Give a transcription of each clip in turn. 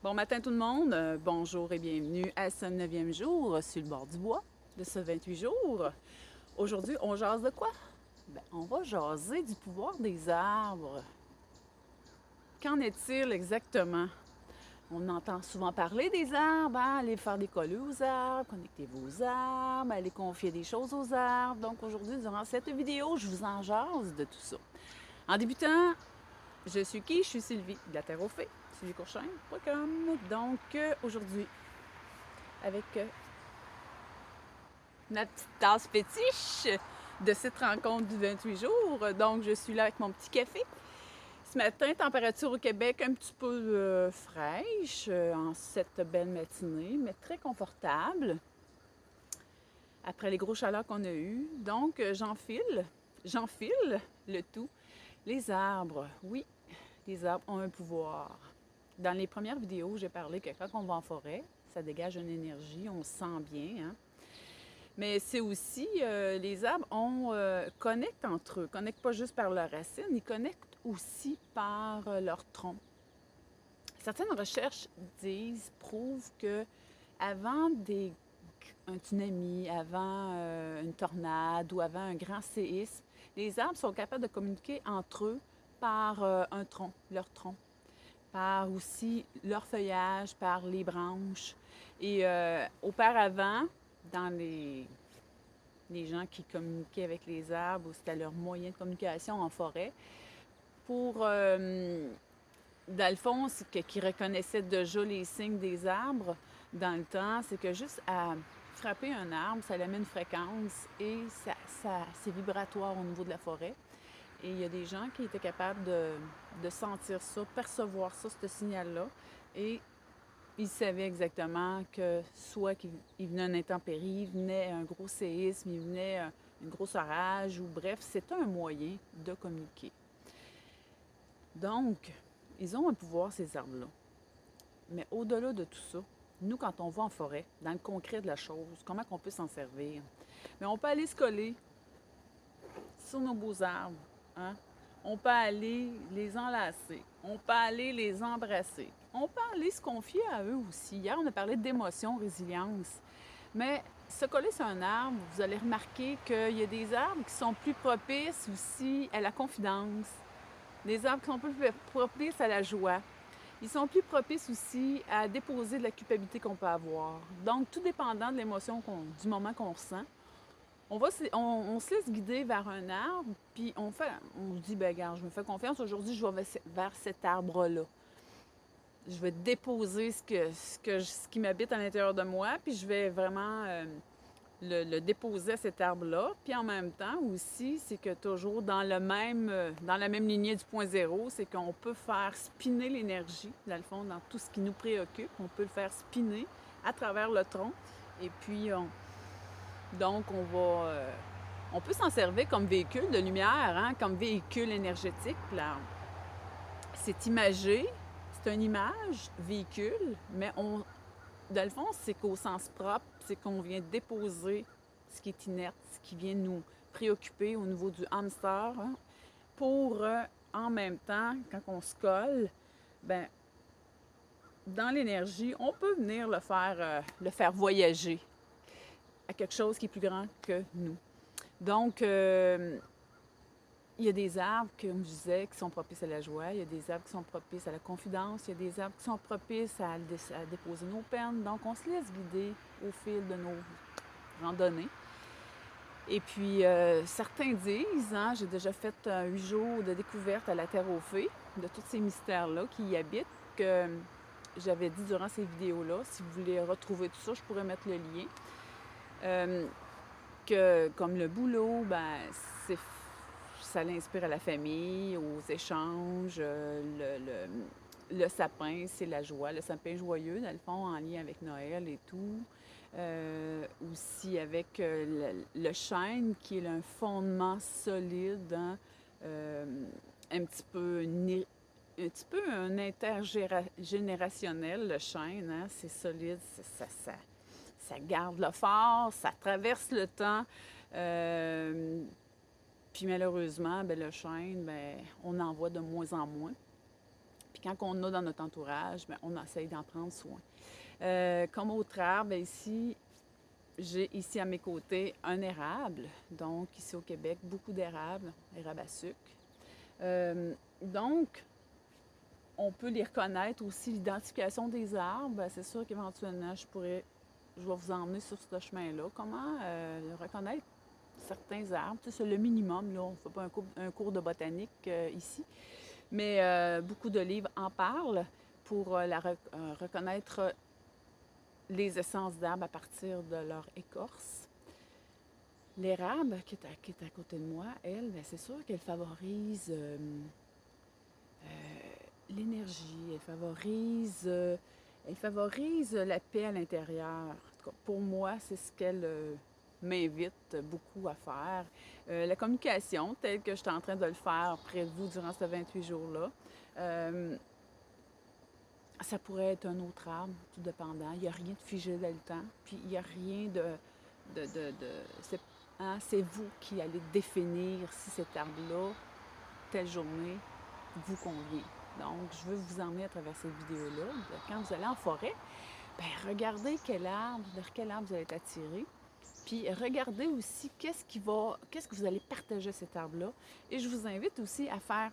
Bon matin tout le monde, bonjour et bienvenue à ce 9e jour sur le bord du bois de ce 28 jours. Aujourd'hui, on jase de quoi? On va jaser du pouvoir des arbres. Qu'en est-il exactement? On entend souvent parler des arbres, hein? Aller faire des colleux aux arbres, connectez-vous aux arbres, aller confier des choses aux arbres. Donc aujourd'hui, durant cette vidéo, je vous en jase de tout ça. En débutant, je suis qui? Je suis Sylvie de la Terre aux Fées, sylviecourchain.com. Donc aujourd'hui, avec ma petite tasse fétiche de cette rencontre du 28 jours. Donc, je suis là avec mon petit café. Ce matin, température au Québec un petit peu fraîche en cette belle matinée, mais très confortable après les gros chaleurs qu'on a eus. Donc, j'enfile le tout. Les arbres, oui, les arbres ont un pouvoir. Dans les premières vidéos, j'ai parlé que quand on va en forêt, ça dégage une énergie, on se sent bien, hein? Mais c'est aussi, les arbres connectent entre eux, connectent pas juste par leurs racines, ils connectent aussi par leur tronc. Certaines recherches prouvent que avant un tsunami, avant une tornade ou avant un grand séisme, les arbres sont capables de communiquer entre eux par un tronc, leur tronc, par aussi leur feuillage, par les branches. Et auparavant, dans les gens qui communiquaient avec les arbres, ou c'était leur moyen de communication en forêt, pour, dans le fond, qui reconnaissaient déjà les signes des arbres dans le temps, c'est que juste à frapper un arbre, ça émet une fréquence et c'est vibratoire au niveau de la forêt. Et il y a des gens qui étaient capables de sentir ça, percevoir ça, ce signal-là. Et ils savaient exactement que soit qu'il venait une intempérie, il venait un gros séisme, il venait une grosse orage, ou bref, c'était un moyen de communiquer. Donc, ils ont un pouvoir, ces arbres-là. Mais au-delà de tout ça, nous, quand on va en forêt, dans le concret de la chose, comment on peut s'en servir? Mais on peut aller se coller sur nos beaux arbres, hein? On peut aller les enlacer. On peut aller les embrasser. On peut aller se confier à eux aussi. Hier, on a parlé d'émotion, résilience. Mais se coller sur un arbre, vous allez remarquer qu'il y a des arbres qui sont plus propices aussi à la confidence. Des arbres qui sont plus propices à la joie. Ils sont plus propices aussi à déposer de la culpabilité qu'on peut avoir. Donc, tout dépendant de l'émotion, du moment qu'on ressent, on se laisse guider vers un arbre, puis on se dit, ben regarde, je me fais confiance, aujourd'hui, je vais vers cet arbre-là. Je vais déposer ce qui m'habite à l'intérieur de moi, puis je vais vraiment le déposer à cet arbre-là. Puis en même temps aussi, c'est que toujours dans la même lignée du point zéro, c'est qu'on peut faire spinner l'énergie, dans le fond, dans tout ce qui nous préoccupe. On peut le faire spinner à travers le tronc. Et puis, donc, on peut s'en servir comme véhicule de lumière, hein, comme véhicule énergétique. Là, c'est imagé, c'est une image, véhicule, mais dans le fond, c'est qu'au sens propre, c'est qu'on vient déposer ce qui est inerte, ce qui vient nous préoccuper au niveau du hamster, hein, pour, en même temps, quand on se colle, ben, dans l'énergie, on peut venir le faire voyager à quelque chose qui est plus grand que nous. Donc, il y a des arbres, comme je disais, qui sont propices à la joie. Il y a des arbres qui sont propices à la confidence. Il y a des arbres qui sont propices à déposer nos peines. Donc, on se laisse guider au fil de nos randonnées. Et puis, certains disent, hein, j'ai déjà fait 8 jours de découverte à la Terre aux Fées, de tous ces mystères-là qui y habitent, que j'avais dit durant ces vidéos-là. Si vous voulez retrouver tout ça, je pourrais mettre le lien. Que comme le boulot, ben, ça l'inspire à la famille, aux échanges. Le sapin, c'est la joie. Le sapin joyeux, dans le fond, en lien avec Noël et tout. Aussi avec le chêne, qui est un fondement solide, hein, un petit peu un intergénérationnel, le chêne, hein, c'est solide, ça garde le fort, ça traverse le temps. Puis malheureusement, ben, le chêne, ben, on en voit de moins en moins. Puis quand on a dans notre entourage, bien, on essaye d'en prendre soin. Comme autre arbre, ici, j'ai ici à mes côtés un érable. Donc, ici au Québec, beaucoup d'érables, érables à sucre. Donc, on peut les reconnaître aussi, l'identification des arbres. C'est sûr qu'éventuellement, je vais vous emmener sur ce chemin-là. Comment reconnaître certains arbres. C'est le minimum, là. On ne fait pas un cours de botanique ici. Mais beaucoup de livres en parlent pour reconnaître les essences d'arbres à partir de leur écorce. L'érable qui est à côté de moi, elle, bien, c'est sûr qu'elle favorise l'énergie, elle favorise la paix à l'intérieur. En tout cas, pour moi, c'est ce qu'elle m'invite beaucoup à faire. La communication, telle que je suis en train de le faire près de vous durant ces 28 jours-là, ça pourrait être un autre arbre, tout dépendant. Il n'y a rien de figé dans le temps, puis il n'y a rien c'est vous qui allez définir si cet arbre-là, telle journée, vous convient. Donc, je veux vous emmener à travers cette vidéo-là. Quand vous allez en forêt, bien, regardez vers quel arbre vous allez être attiré. Puis regardez aussi qu'est-ce que vous allez partager cet arbre-là. Et je vous invite aussi à faire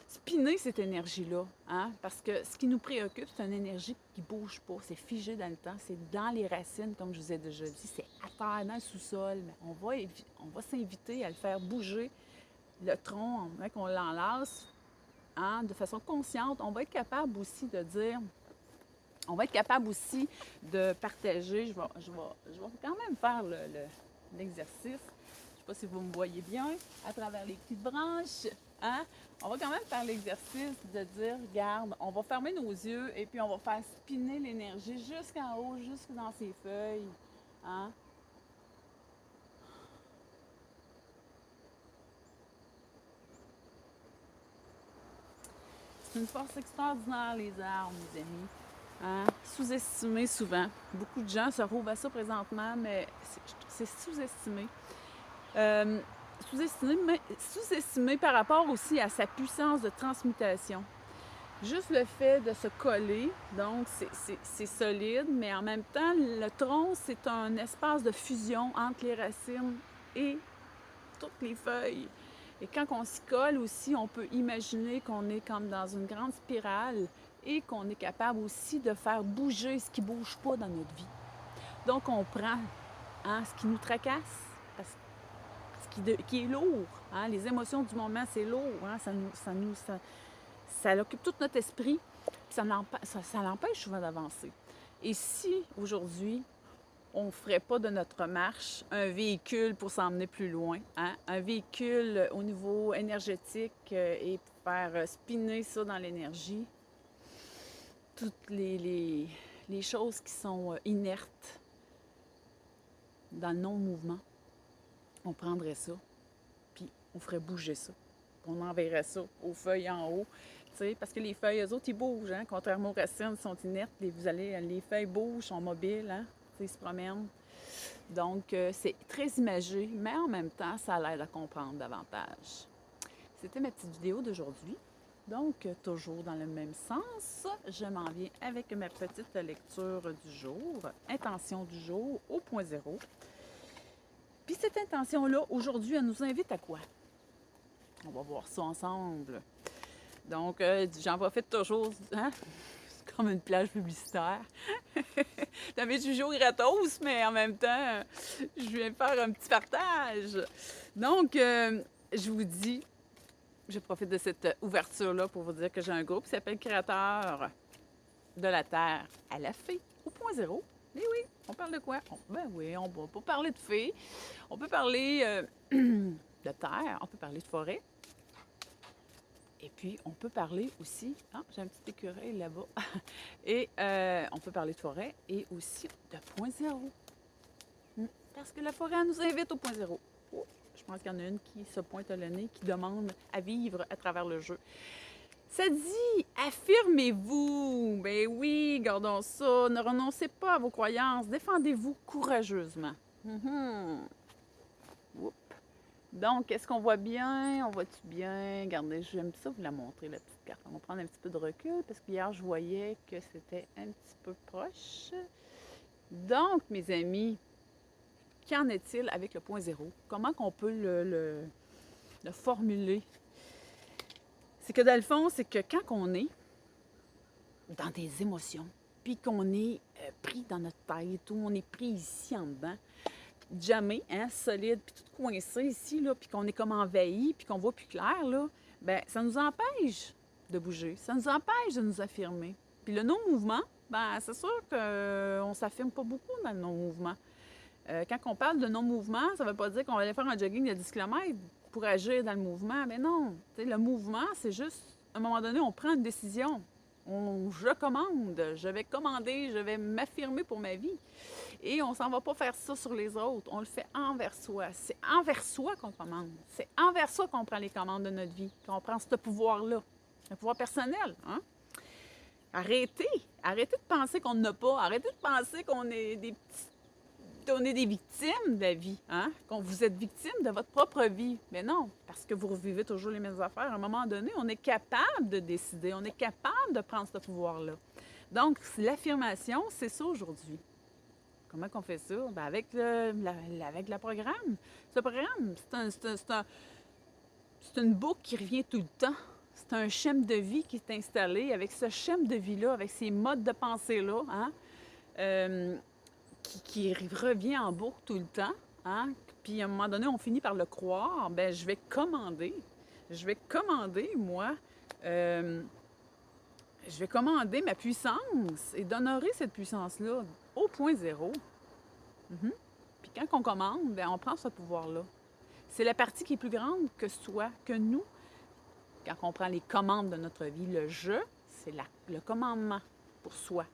spinner cette énergie-là. Hein? Parce que ce qui nous préoccupe, c'est une énergie qui ne bouge pas. C'est figé dans le temps. C'est dans les racines, comme je vous ai déjà dit. C'est à terre, dans le sous-sol. Mais on va s'inviter à le faire bouger. Le tronc, qu'on l'enlace, hein, de façon consciente. On va être capable aussi de dire... On va être capable aussi de partager. Je vais quand même faire l'exercice. Je ne sais pas si vous me voyez bien à travers les petites branches. Hein? On va quand même faire l'exercice de dire, regarde, on va fermer nos yeux et puis on va faire spinner l'énergie jusqu'en haut, jusque dans ses feuilles. Hein? C'est une force extraordinaire, les arbres, mes amis. Hein? Sous-estimé souvent. Beaucoup de gens se retrouvent à ça présentement, mais c'est sous-estimé. Sous-estimé par rapport aussi à sa puissance de transmutation. Juste le fait de se coller, donc c'est solide, mais en même temps, le tronc, c'est un espace de fusion entre les racines et toutes les feuilles. Et quand on s'y colle aussi, on peut imaginer qu'on est comme dans une grande spirale et qu'on est capable aussi de faire bouger ce qui ne bouge pas dans notre vie. Donc, on prend ce qui nous tracasse, qui est lourd. Hein? Les émotions du moment, c'est lourd. Hein? Ça occupe tout notre esprit, puis ça l'empêche souvent d'avancer. Et si, aujourd'hui, on ne ferait pas de notre marche un véhicule pour s'emmener plus loin, hein? Un véhicule au niveau énergétique et faire spinner ça dans l'énergie, toutes les choses qui sont inertes dans le non-mouvement, on prendrait ça, puis on ferait bouger ça. On enverrait ça aux feuilles en haut, parce que les feuilles, eux autres, ils bougent, hein? Contrairement aux racines, ils sont inertes. Les feuilles bougent, sont mobiles, hein? Ils se promènent. Donc, c'est très imagé, mais en même temps, ça l'aide à comprendre davantage. C'était ma petite vidéo d'aujourd'hui. Donc, toujours dans le même sens, je m'en viens avec ma petite lecture du jour, intention du jour au point zéro. Puis cette intention-là, aujourd'hui, elle nous invite à quoi? On va voir ça ensemble. Donc, j'en profite toujours, hein? C'est comme une plage publicitaire. T'avais toujours gratos, mais en même temps, je viens faire un petit partage. Donc, je vous dis, je profite de cette ouverture-là pour vous dire que j'ai un groupe qui s'appelle Créateurs de la Terre à la Fée, au point zéro. Mais oui, on parle de quoi? Ben oui, on va pas parler de fées. On peut parler de terre, on peut parler de forêt. Et puis, on peut parler aussi... Ah, j'ai un petit écureuil là-bas. Et on peut parler de forêt et aussi de point zéro. Parce que la forêt, elle nous invite au point zéro. Oh, je pense qu'il y en a une qui se pointe le nez, qui demande à vivre à travers le jeu. Ça dit, affirmez-vous. Ben oui, gardons ça. Ne renoncez pas à vos croyances. Défendez-vous courageusement. Donc, est-ce qu'on voit bien? On voit-tu bien? Regardez, j'aime ça vous la montrer, la petite carte. On va prendre un petit peu de recul parce qu'hier, je voyais que c'était un petit peu proche. Donc, mes amis, qu'en est-il avec le point zéro? Comment qu'on peut le formuler? C'est que dans le fond, c'est que quand on est dans des émotions, puis qu'on est pris dans notre tête, ou on est pris ici en dedans, jamais, hein, solide, puis tout coincé ici, là, puis qu'on est comme envahi, puis qu'on voit plus clair, là, ben ça nous empêche de bouger, ça nous empêche de nous affirmer. Puis le non-mouvement, ben c'est sûr qu'on ne s'affirme pas beaucoup dans le non-mouvement. Quand on parle de non-mouvement, ça ne veut pas dire qu'on va aller faire un jogging de 10 km pour agir dans le mouvement. Mais non, le mouvement, c'est juste, à un moment donné, on prend une décision. Je commande, je vais commander, je vais m'affirmer pour ma vie. Et on ne s'en va pas faire ça sur les autres. On le fait envers soi. C'est envers soi qu'on commande. C'est envers soi qu'on prend les commandes de notre vie, qu'on prend ce pouvoir-là. Un pouvoir personnel. Hein? Arrêtez. Arrêtez de penser qu'on n'a pas. Arrêtez de penser qu'on est des petits. On est des victimes de la vie, hein? Quand vous êtes victime de votre propre vie. Mais non, parce que vous revivez toujours les mêmes affaires. À un moment donné, on est capable de décider, on est capable de prendre ce pouvoir-là. Donc, l'affirmation, c'est ça aujourd'hui. Comment qu'on fait ça? Ben avec le programme. Ce programme, c'est une boucle qui revient tout le temps. C'est un schéma de vie qui est installé. Avec ce schéma de vie-là, avec ces modes de pensée-là, hein? Qui revient en boucle tout le temps, hein? Puis à un moment donné, on finit par le croire, ben je vais commander, moi, je vais commander ma puissance et d'honorer cette puissance-là au point zéro. Puis quand on commande, ben on prend ce pouvoir-là. C'est la partie qui est plus grande que soi, que nous, quand on prend les commandes de notre vie. Le je, c'est le commandement pour soi.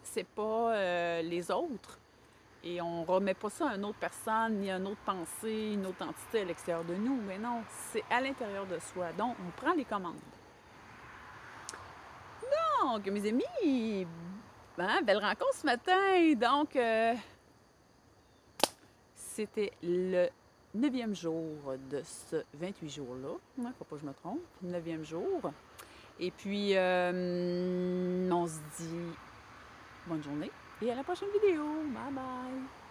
C'est pas les autres. Et on ne remet pas ça à une autre personne, ni à une autre pensée, une autre entité à l'extérieur de nous. Mais non, c'est à l'intérieur de soi. Donc, on prend les commandes. Donc, mes amis, belle rencontre ce matin. Donc, c'était le 9e jour de ce 28 jours-là. Il ne faut pas que je me trompe. 9e jour. Et puis, on se dit bonne journée et à la prochaine vidéo. Bye bye!